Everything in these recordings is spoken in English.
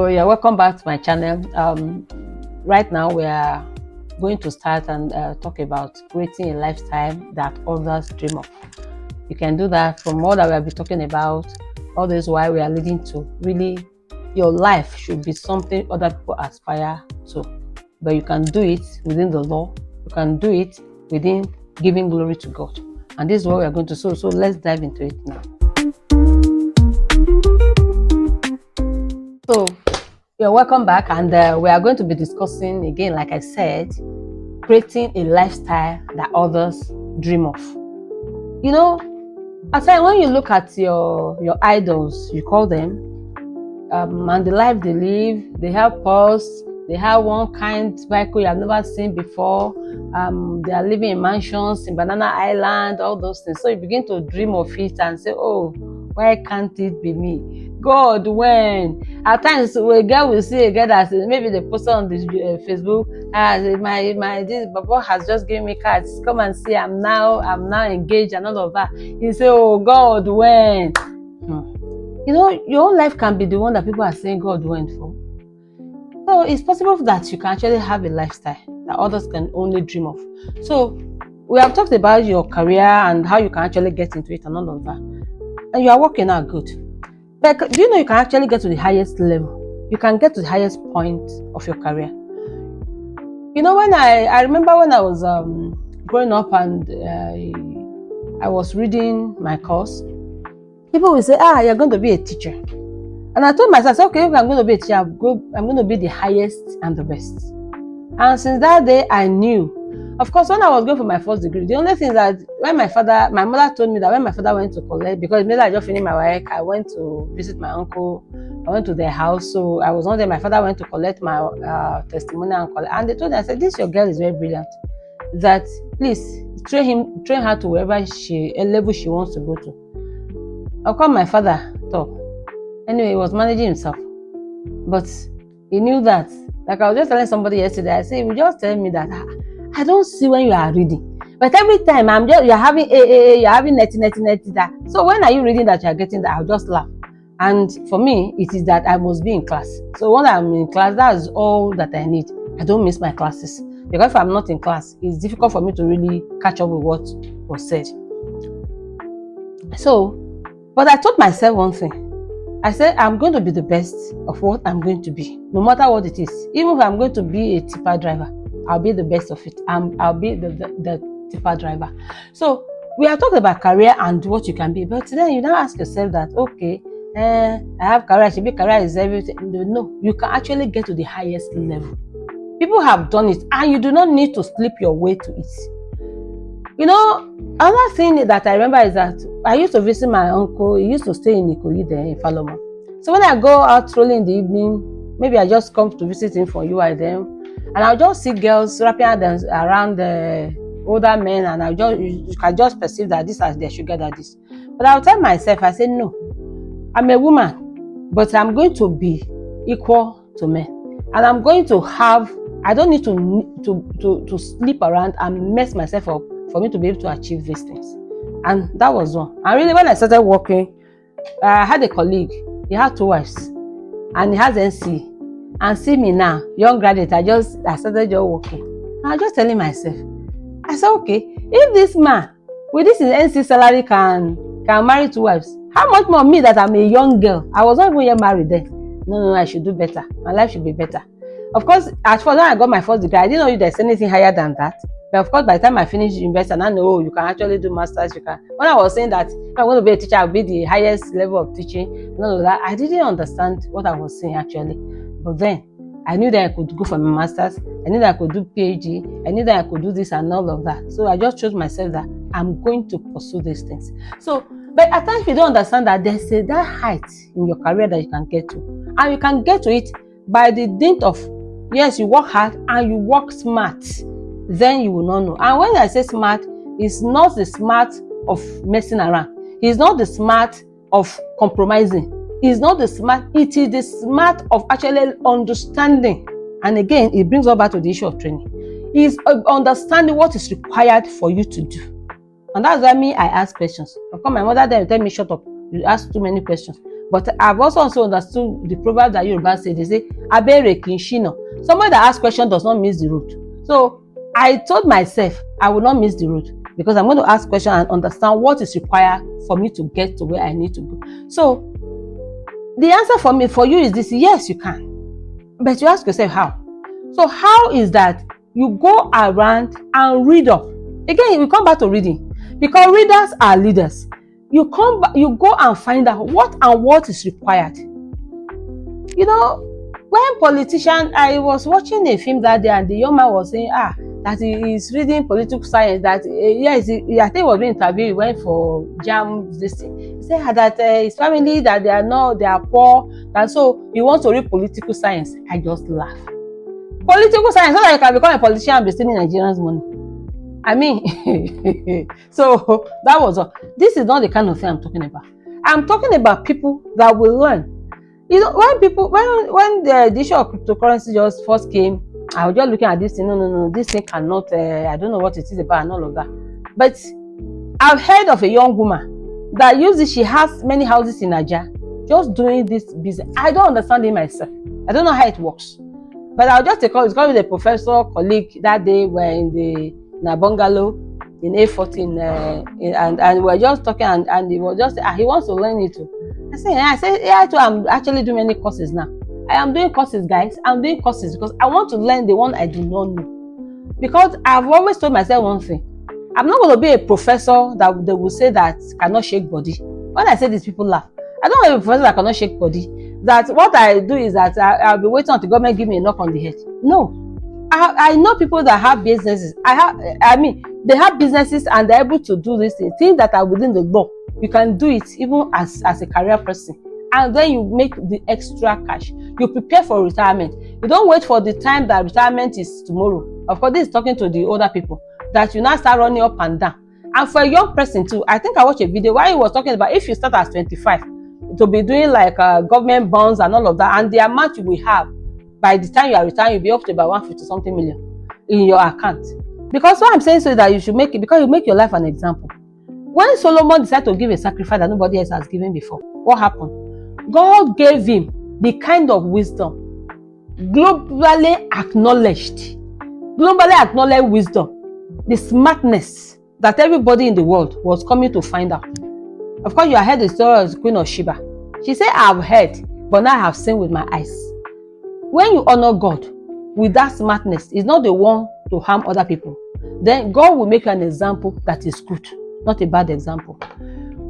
yeah, welcome back to my channel. Right now we are going to start and talk about creating a lifestyle that others dream of. You can do that from all that we have been talking about. All this while we are leading to really your life should be something other people aspire to, but you can do it within the law. You can do it within giving glory to God, and this is what we are going to so let's dive into it now. So you're welcome back, and we are going to be discussing again, like I said, creating a lifestyle that others dream of. You know, I say when you look at your idols, you call them, and the life they live, they have purse, they have one kind vehicle you have never seen before. They are living in mansions in Banana Island, all those things. So you begin to dream of it and say, "Oh, why can't it be me? God, when?" At times, a girl will see a girl that maybe they post on this Facebook, this Baba has just given me cards. Come and see, I'm now engaged and all of that. You say, "Oh God, when?" You know, your own life can be the one that people are saying God went for. So it's possible that you can actually have a lifestyle that others can only dream of. So we have talked about your career and how you can actually get into it and all of that. And you are working out good. But do you know you can actually get to the highest level? You can get to the highest point of your career. You know, when I remember when I was growing up and I was reading my course, people will say, "You're going to be a teacher." And I told myself, okay, if I'm going to be a teacher, I'm going to be the highest and the best. And since that day, I knew. Of course, when I was going for my first degree, the only thing that when my mother told me that when my father went to collect, because maybe I just finished my work, I went to visit my uncle, I went to their house, so I was not there. My father went to collect my testimonial and they told me, I said, "This your girl is very brilliant. That please train her to wherever level she wants to go to." Of course, my father thought. Anyway, he was managing himself, but he knew that. Like I was just telling somebody yesterday, I said, "You just tell me that I don't see when you are reading, but every time you're having you're having 90 that. So when are you reading that you are getting that?" I'll just laugh. And for me, it is that I must be in class. So when I'm in class, that's all that I need. I don't miss my classes, because if I'm not in class, it's difficult for me to really catch up with what was said. So, but I told myself one thing. I said, I'm going to be the best of what I'm going to be, no matter what it is. Even if I'm going to be a tipper driver, I'll be the best of it. I'll be the tipper driver. So we are talking about career and what you can be. But then you now ask yourself that, okay, I have career, I should be career is everything. No, you can actually get to the highest level. People have done it, and you do not need to slip your way to it. You know, another thing that I remember is that I used to visit my uncle. He used to stay in Ikoyi there in Faloma. So when I go out strolling in the evening, maybe I just come to visit him for UI then, and I'll just see girls wrapping around the older men, and you can just perceive that these are their sugar daddies. But I'll tell myself, I say, no, I'm a woman, but I'm going to be equal to men, and I'm going to have. I don't need to sleep around and mess myself up for me to be able to achieve these things. And that was one. And really, when I started working, I had a colleague. He had 2 wives, and he has NC. And see me now, young graduate. I started just working. And I was just telling myself, I said, okay, if this man with this NC salary can marry 2 wives, how much more me that I'm a young girl? I was not even yet married then. No, I should do better. My life should be better. Of course, at first when I got my first degree, I didn't know if there's anything higher than that. But of course, by the time I finished university, and I know you can actually do masters. You can. When I was saying that if I'm going to be a teacher, I'll be the highest level of teaching. None of that. I didn't understand what I was saying actually. But then I knew that I could go for my masters. I knew that I could do PhD. I knew that I could do this and all of that. So I just chose myself that I'm going to pursue these things. So, but at times you don't understand that there's that height in your career that you can get to, and you can get to it by the dint of, yes, you work hard and you work smart. Then you will not know. And when I say smart, it's not the smart of messing around. It's not the smart of compromising. It's not the smart. It is the smart of actually understanding. And again, it brings us back to the issue of training. It's understanding what is required for you to do. And that's why I ask questions. Of course, my mother then will tell me, shut up. You ask too many questions. But I've also understood the proverb that Yoruba say. They say, "Abere kinshino." Somebody that asks question does not miss the road. So I told myself I will not miss the road because I'm going to ask question and understand what is required for me to get to where I need to go. So the answer for you is this: yes, you can. But you ask yourself how. So how is that you go around and read up? Again, we come back to reading because readers are leaders. You go and find out what is required. You know, when politician, I was watching a film that day and the young man was saying, that he is reading political science, that I think he was being interviewed, he went for JAM this thing. He said that his family, that they are poor, and so he wants to read political science. I just laugh. Political science, so that you can become a politician and be stealing Nigerians' money. I mean, so that was all. This is not the kind of thing I'm talking about. I'm talking about people that will learn. You know, when the issue of cryptocurrency just first came, I was just looking at this thing. No, this thing cannot. I don't know what it is about and all of that. But I've heard of a young woman that uses. She has many houses in Nigeria, just doing this business. I don't understand it myself. I don't know how it works. But I'll just take it. It's called with a professor colleague that day. We're in a bungalow in A14, and we're just talking, and he was just he wants to learn it too. I said, yeah, too, I'm actually doing many courses now. I am doing courses, guys. I'm doing courses because I want to learn the one I do not know. Because I've always told myself one thing. I'm not going to be a professor that they will say that cannot shake body. When I say this, people laugh. I don't want to be a professor that cannot shake body. That what I do is that I'll be waiting until the government give me a knock on the head. No. I know people that have businesses. They have businesses and they're able to do this thing. Things that are within the law. You can do it even as a career person. And then you make the extra cash. You prepare for retirement. You don't wait for the time that retirement is tomorrow. Of course, this is talking to the older people. That you now start running up and down. And for a young person too, I think I watched a video where he was talking about if you start at 25, to be doing like government bonds and all of that, and the amount you will have by the time you are retired, you'll be up to about 150 something million in your account. Because what I'm saying so is that you should make it, because you make your life an example. When Solomon decided to give a sacrifice that nobody else has given before, what happened? God gave him the kind of wisdom, globally acknowledged wisdom, the smartness that everybody in the world was coming to find out. Of course, you have heard the story of the Queen of Sheba. She said, I've heard, but now I have seen with my eyes. When you honor God with that smartness, is not the one to harm other people, then God will make you an example that is good, not a bad example.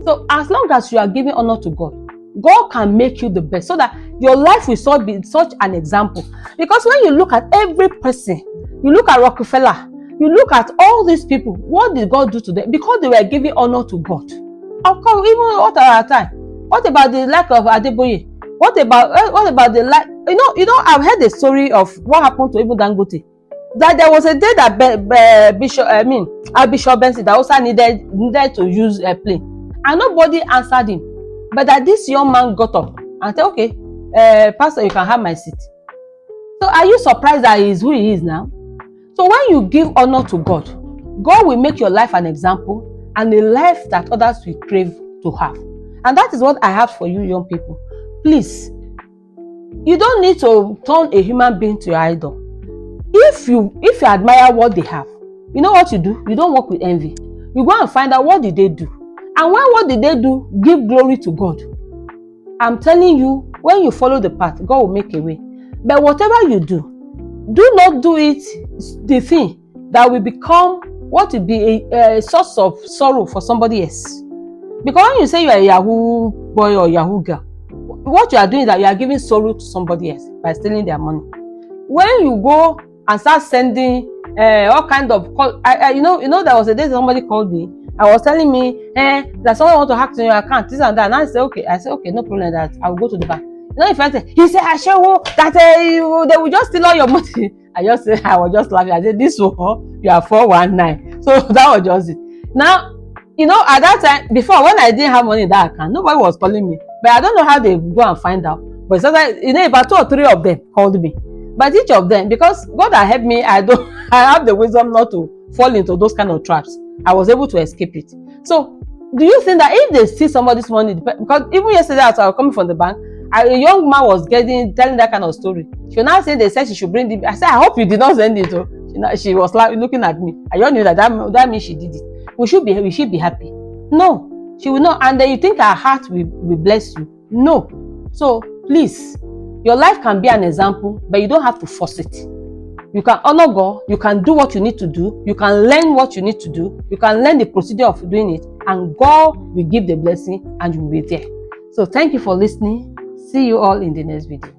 So as long as you are giving honor to God, God can make you the best so that your life will be such an example. Because when you look at every person, you look at Rockefeller, you look at all these people, what did God do to them? Because they were giving honor to God. Of course, even what at a time. What about the lack of Adeboye? What about the lack? You know, I've heard the story of what happened to Ibu Dangote. That there was a day that Bishop Benson that also needed to use a plane, and nobody answered him. But that this young man got up and said, "Okay, Pastor, you can have my seat." So are you surprised that he is who he is now? So when you give honor to God, God will make your life an example and a life that others will crave to have. And that is what I have for you, young people. Please, you don't need to turn a human being to your idol. If you admire what they have, you know what you do? You don't work with envy. You go and find out what did they do. And what did they do? Give glory to God. I'm telling you, when you follow the path, God will make a way. But whatever you do not do it the thing that will become what will be a source of sorrow for somebody else. Because when you say you are a Yahoo boy or Yahoo girl, what you are doing is that you are giving sorrow to somebody else by stealing their money. When you go and start sending all kind of call, you know, there was a day somebody called me. I was telling me, that someone want to hack to your account, this and that. And I said, okay, no problem. That I will go to the bank. You know, if I say, he said, Ashewo, that they will just steal all your money. I was just laughing. I said, this one, you are 419. So that was just it. Now, you know, at that time, before, when I didn't have money in that account, nobody was calling me. But I don't know how they go and find out. But sometimes, you know, about 2 or 3 of them called me. But each of them, because God had helped me, I have the wisdom not to fall into those kind of traps. I was able to escape it. So Do you think that if they see somebody's money, because even yesterday as I was coming from the bank, a young man was telling that kind of story. She now saying they said she should bring it. I said, I hope you did not send it. She was like looking at me. I just knew that means she did it. We should be happy. No, she will not. And then you think her heart will bless you. No. So please, your life can be an example, but you don't have to force it. You can honor God, you can do what you need to do, you can learn what you need to do, you can learn the procedure of doing it, and God will give the blessing and you will be there. So thank you for listening. See you all in the next video.